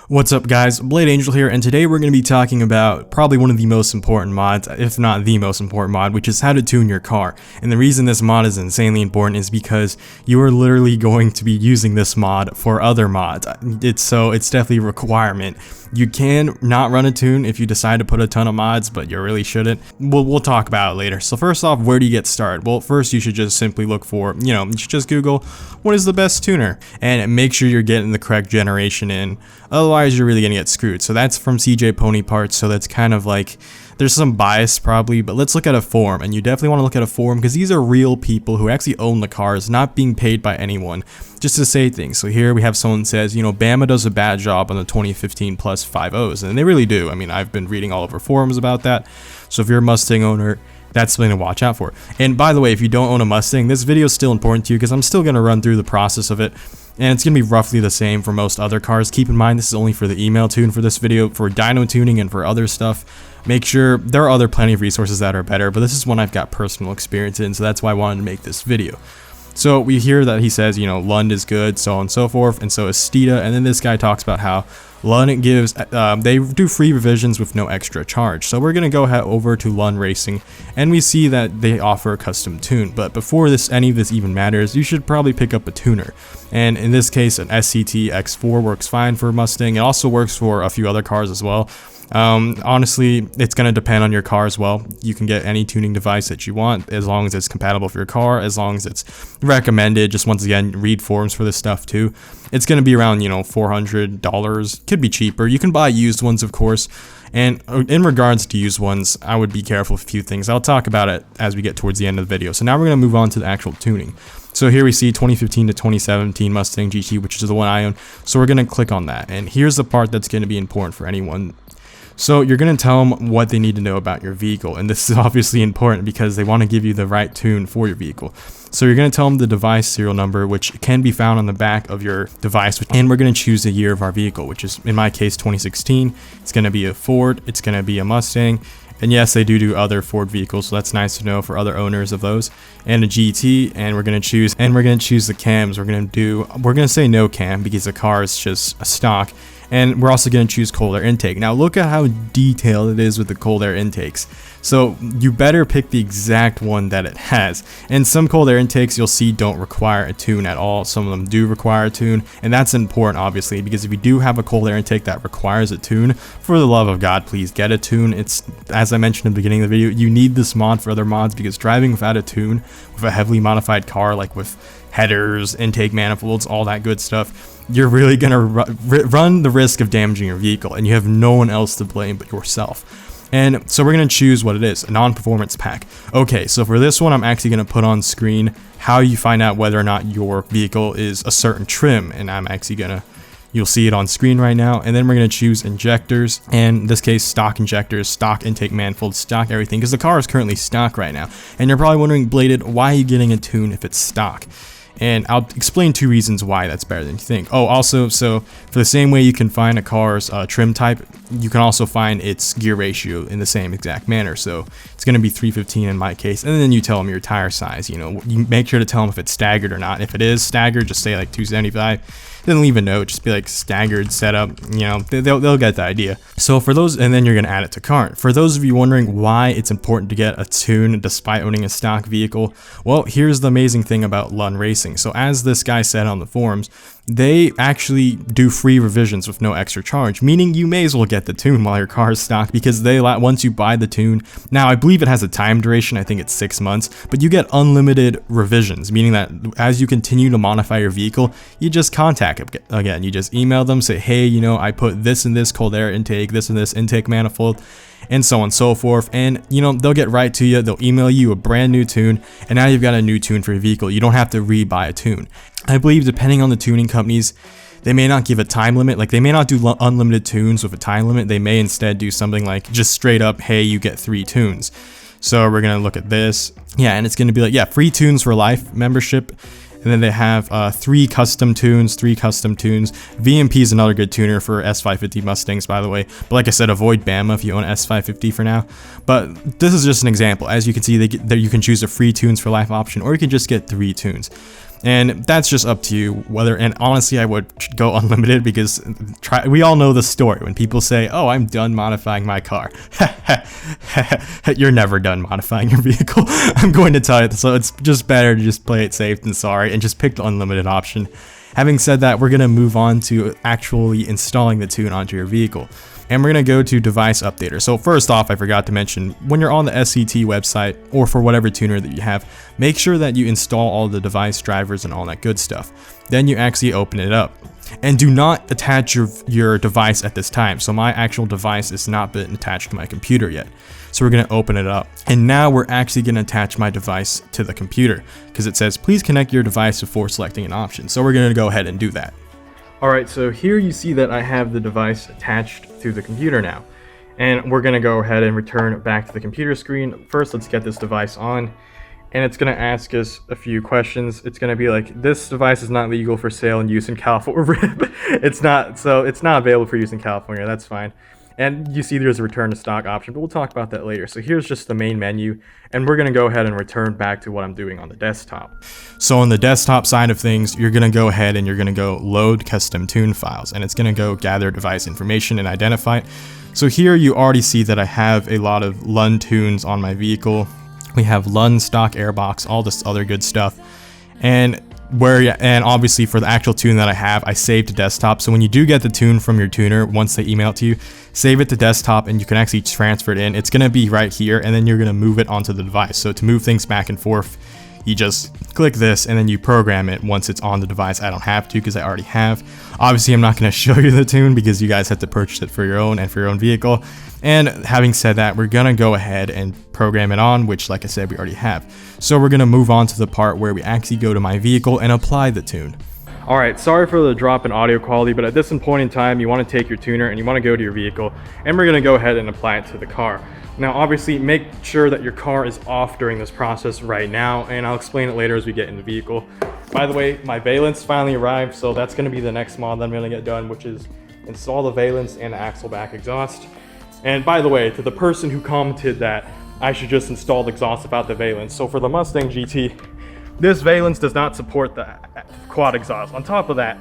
What's up guys, Blade Angel here, and today we're going to be talking about probably one of the most important mods, if not the most important mod, which is how to tune your car. And the reason this mod is insanely important is because you are literally going to be using this mod for other mods. It's definitely a requirement. You can not run a tune if you decide to put a ton of mods, but you really shouldn't. We'll talk about it later. So first off, where do you get started? Well, first you should just simply look for, you should just Google what is the best tuner and make sure you're getting the correct generation in. Otherwise, you're really gonna get screwed. So that's from CJ Pony Parts. So that's kind of like, there's some bias probably, but let's look at a forum. And you definitely want to look at a forum because these are real people who actually own the cars, not being paid by anyone just to say things. So here we have someone who says, Bama does a bad job on the 2015 plus 5.0s, and they really do. I mean, I've been reading all over forums about that. So if you're a Mustang owner, that's something to watch out for. And by the way, if you don't own a Mustang, this video is still important to you because I'm still going to run through the process of it. And it's going to be roughly the same for most other cars. Keep in mind, this is only for the email tune for this video. For dyno tuning and for other stuff, make sure there are plenty of resources that are better, but this is one I've got personal experience in, so that's why I wanted to make this video. So we hear that he says, Lund is good, so on and so forth, and so is Steeda. And then this guy talks about how Lund gives, they do free revisions with no extra charge. So we're going to go head over to Lund Racing, and we see that they offer a custom tune. But before any of this even matters, you should probably pick up a tuner. And in this case, an SCT X4 works fine for Mustang. It also works for a few other cars as well. Honestly, it's going to depend on your car as well. You can get any tuning device that you want as long as it's compatible for your car, as long as it's recommended. Just once again, read forums for this stuff too. It's going to be around, $400. Could be cheaper. You can buy used ones, of course. And in regards to used ones, I would be careful with a few things. I'll talk about it as we get towards the end of the video. So now we're going to move on to the actual tuning. So here we see 2015 to 2017 Mustang GT, which is the one I own. So we're going to click on that. And here's the part that's going to be important for anyone. So you're going to tell them what they need to know about your vehicle, and this is obviously important because they want to give you the right tune for your vehicle. So you're going to tell them the device serial number, which can be found on the back of your device, and we're going to choose the year of our vehicle, which is in my case 2016. It's going to be a Ford, it's going to be a Mustang, and yes, they do other Ford vehicles, so that's nice to know for other owners of those, and a GT. And we're going to choose the cams. We're going to say no cam because the car is just a stock. And we're also going to choose cold air intake. Now look at how detailed it is with the cold air intakes. So you better pick the exact one that it has. And some cold air intakes you'll see don't require a tune at all. Some of them do require a tune. And that's important obviously, because if you do have a cold air intake that requires a tune, for the love of God, please get a tune. It's, as I mentioned at the beginning of the video, you need this mod for other mods because driving without a tune with a heavily modified car, like with headers, intake manifolds, all that good stuff, you're really going to run the risk of damaging your vehicle, and you have no one else to blame but yourself. And so we're going to choose what it is, a non-performance pack. Okay, so for this one, I'm actually going to put on screen how you find out whether or not your vehicle is a certain trim, and I'm actually going to, you'll see it on screen right now. And then we're going to choose injectors, and in this case, stock injectors, stock intake manifolds, stock everything, because the car is currently stock right now. And you're probably wondering, Bladed, why are you getting a tune if it's stock? And I'll explain two reasons why that's better than you think. Oh, also, so for the same way you can find a car's trim type, you can also find its gear ratio in the same exact manner. So it's going to be 315 in my case. And then you tell them your tire size. You make sure to tell them if it's staggered or not. If it is staggered, just say like 275. Then leave a note, just be like staggered setup, they'll get the idea. So for those, and then you're going to add it to cart. For those of you wondering why it's important to get a tune despite owning a stock vehicle, well, here's the amazing thing about Lund Racing. So as this guy said on the forums, they actually do free revisions with no extra charge, meaning you may as well get the tune while your car is stock, because they once you buy the tune, now I believe it has a time duration, I think it's 6 months, but you get unlimited revisions, meaning that as you continue to modify your vehicle, you just contact it again. You just email them, say, hey, I put this and this cold air intake, this and this intake manifold, and so on and so forth, and they'll get right to you. They'll email you a brand new tune, and now you've got a new tune for your vehicle. You don't have to re-buy a tune. I believe depending on the tuning companies, they may not give a time limit. Like, they may not do unlimited tunes with a time limit. They may instead do something like just straight up, hey, you get 3 tunes. So we're gonna look at this, and it's gonna be like, free tunes for life membership. And then they have 3 custom tunes. VMP is another good tuner for S550 Mustangs, by the way. But like I said, avoid Bama if you own S550 for now. But this is just an example. As you can see, you can choose a free tunes for life option, or you can just get 3 tunes. And that's just up to you whether, and honestly I would go unlimited, because we all know the story when people say, oh, I'm done modifying my car. You're never done modifying your vehicle. I'm going to tell you, so it's just better to just play it safe than sorry and just pick the unlimited option. Having said that, we're going to move on to actually installing the tune onto your vehicle. And we're going to go to device updater. So first off, I forgot to mention, when you're on the SCT website or for whatever tuner that you have, make sure that you install all the device drivers and all that good stuff. Then you actually open it up. And do not attach your device at this time. So my actual device has not been attached to my computer yet. So we're going to open it up. And now we're actually going to attach my device to the computer, because it says, please connect your device before selecting an option. So we're going to go ahead and do that. Alright, so here you see that I have the device attached to the computer now. And we're going to go ahead and return back to the computer screen. First, let's get this device on. And it's going to ask us a few questions. It's going to be like, this device is not legal for sale and use in California. It's not available for use in California. That's fine. And you see there's a return to stock option, but we'll talk about that later. So here's just the main menu, and we're going to go ahead and return back to what I'm doing on the desktop. So on the desktop side of things, you're going to go ahead and you're going to go load custom tune files, and it's going to go gather device information and identify it. So here you already see that I have a lot of Lund tunes on my vehicle. We have Lund stock airbox, all this other good stuff. And obviously for the actual tune that I have, I saved to desktop. So when you do get the tune from your tuner, once they email it to you, save it to desktop and you can actually transfer it in. It's going to be right here, and then you're going to move it onto the device. So to move things back and forth, you just click this and then you program it once it's on the device. I don't have to because I already have. Obviously, I'm not going to show you the tune because you guys have to purchase it for your own and for your own vehicle. And having said that, we're going to go ahead and program it on, which, like I said, we already have. So we're going to move on to the part where we actually go to my vehicle and apply the tune. Alright, sorry for the drop in audio quality, but at this point in time, you want to take your tuner and you want to go to your vehicle, and we're going to go ahead and apply it to the car. Now, obviously, make sure that your car is off during this process right now, and I'll explain it later as we get in the vehicle. By the way, my valence finally arrived, so that's going to be the next mod that I'm going to get done, which is install the valence and the axle back exhaust. And by the way, to the person who commented that I should just install the exhaust without the valence, so for the Mustang GT, this valence does not support the quad exhaust. On top of that,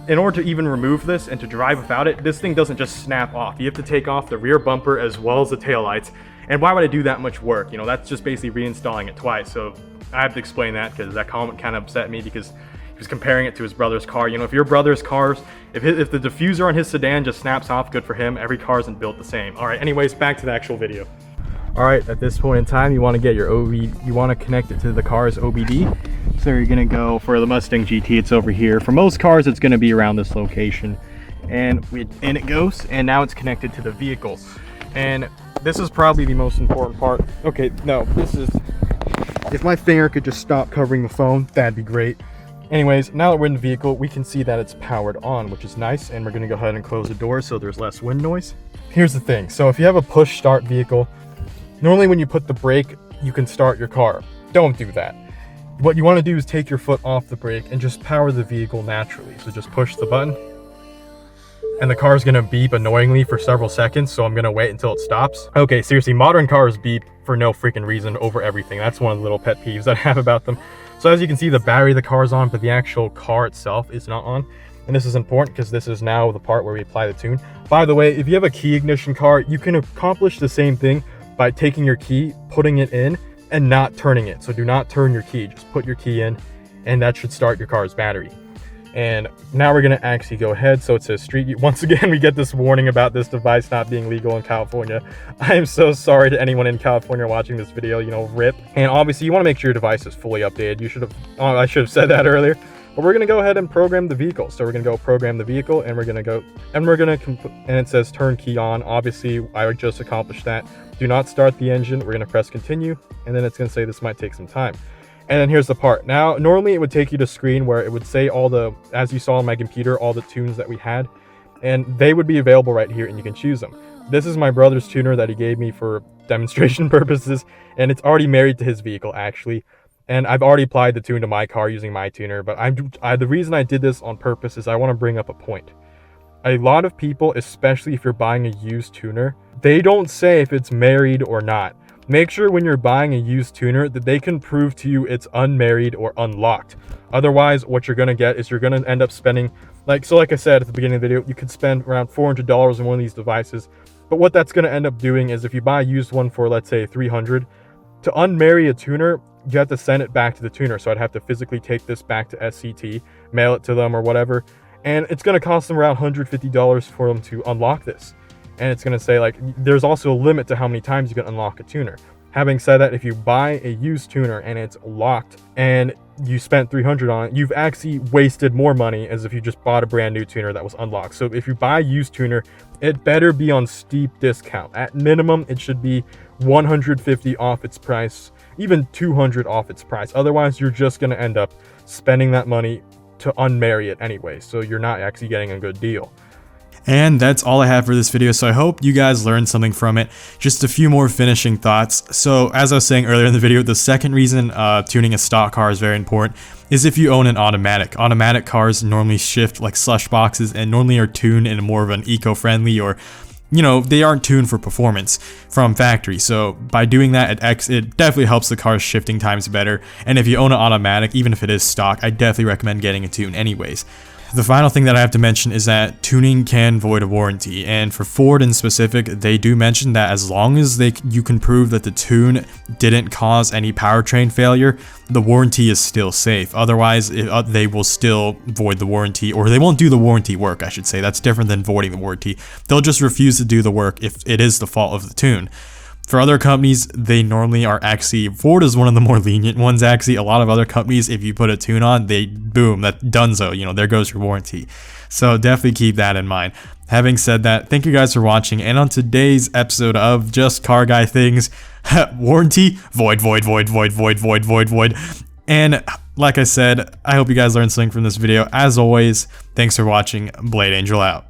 in order to even remove this and to drive without it, this thing doesn't just snap off. You have to take off the rear bumper as well as the taillights. And why would I do that much work? You know, that's just basically reinstalling it twice. So I have to explain that because that comment kind of upset me because he was comparing it to his brother's car. You know, if your brother's cars, if the diffuser on his sedan just snaps off, good for him. Every car isn't built the same. All right, anyways, back to the actual video. All right, at this point in time, you want to get your you want to connect it to the car's OBD. So you're going to go for the Mustang GT, it's over here. For most cars, it's going to be around this location. And in it goes, and now it's connected to the vehicle. And this is probably the most important part. Okay, no, this is, if my finger could just stop covering the phone, that'd be great. Anyways, now that we're in the vehicle, we can see that it's powered on, which is nice. And we're going to go ahead and close the door so there's less wind noise. Here's the thing. So if you have a push start vehicle, normally when you put the brake, you can start your car. Don't do that. What you want to do is take your foot off the brake and just power the vehicle naturally. So just push the button and the car is going to beep annoyingly for several seconds. So I'm going to wait until it stops. Okay, seriously, modern cars beep for no freaking reason over everything. That's one of the little pet peeves that I have about them. So as you can see, the battery of the car is on, but the actual car itself is not on. And this is important because this is now the part where we apply the tune. By the way, if you have a key ignition car, you can accomplish the same thing by taking your key, putting it in, and not turning it. So do not turn your key, just put your key in, and that should start your car's battery. And now we're gonna actually go ahead. So it says street. Once again, we get this warning about this device not being legal in California. I am so sorry to anyone in California watching this video, you know, rip. And obviously you wanna make sure your device is fully updated. I should have said that earlier. But we're gonna go ahead and program the vehicle. So we're gonna go program the vehicle, and and it says turn key on. Obviously, I just accomplished that. Do not start the engine. We're gonna press continue, and then it's gonna say this might take some time. And then here's the part. Now, normally it would take you to screen where it would say all the, as you saw on my computer, all the tunes that we had, and they would be available right here, and you can choose them. This is my brother's tuner that he gave me for demonstration purposes, and it's already married to his vehicle actually. And I've already applied the tune to my car using my tuner, but the reason I did this on purpose is I want to bring up a point. A lot of people, especially if you're buying a used tuner, they don't say if it's married or not. make sure when you're buying a used tuner that they can prove to you it's unmarried or unlocked. Otherwise, what you're going to get is you're going to end up spending, like I said at the beginning of the video, you could spend around $400 on one of these devices. But what that's going to end up doing is if you buy a used one for, let's say, $300, to unmarry a tuner, you have to send it back to the tuner. So I'd have to physically take this back to SCT, mail it to them or whatever. And it's going to cost them around $150 for them to unlock this. And it's going to say, like, there's also a limit to how many times you can unlock a tuner. Having said that, if you buy a used tuner and it's locked and you spent $300 on it, you've actually wasted more money as if you just bought a brand new tuner that was unlocked. So if you buy a used tuner, it better be on steep discount. At minimum, it should be $150 off its price, even $200 off its price. Otherwise, you're just going to end up spending that money to unmarry it anyway. So you're not actually getting a good deal. And that's all I have for this video, so I hope you guys learned something from it. Just a few more finishing thoughts. So as I was saying earlier in the video, the second reason tuning a stock car is very important is if you own an automatic. Automatic cars normally shift like slush boxes and normally are tuned in more of an eco-friendly, or you know, they aren't tuned for performance from factory. So by doing that, it definitely helps the car's shifting times better. And if you own an automatic, even if it is stock, I definitely recommend getting a tune anyways. The final thing that I have to mention is that tuning can void a warranty, and for Ford in specific, they do mention that as long as you can prove that the tune didn't cause any powertrain failure, the warranty is still safe. Otherwise, they will still void the warranty, or they won't do the warranty work, I should say. That's different than voiding the warranty. They'll just refuse to do the work if it is the fault of the tune. For other companies, they normally are actually, Ford is one of the more lenient ones actually. A lot of other companies, if you put a tune on, they boom, that donezo, you know, there goes your warranty. So definitely keep that in mind. Having said that, thank you guys for watching, and on today's episode of Just Car Guy Things, warranty, void. And like I said, I hope you guys learned something from this video. As always, thanks for watching. Blade Angel out.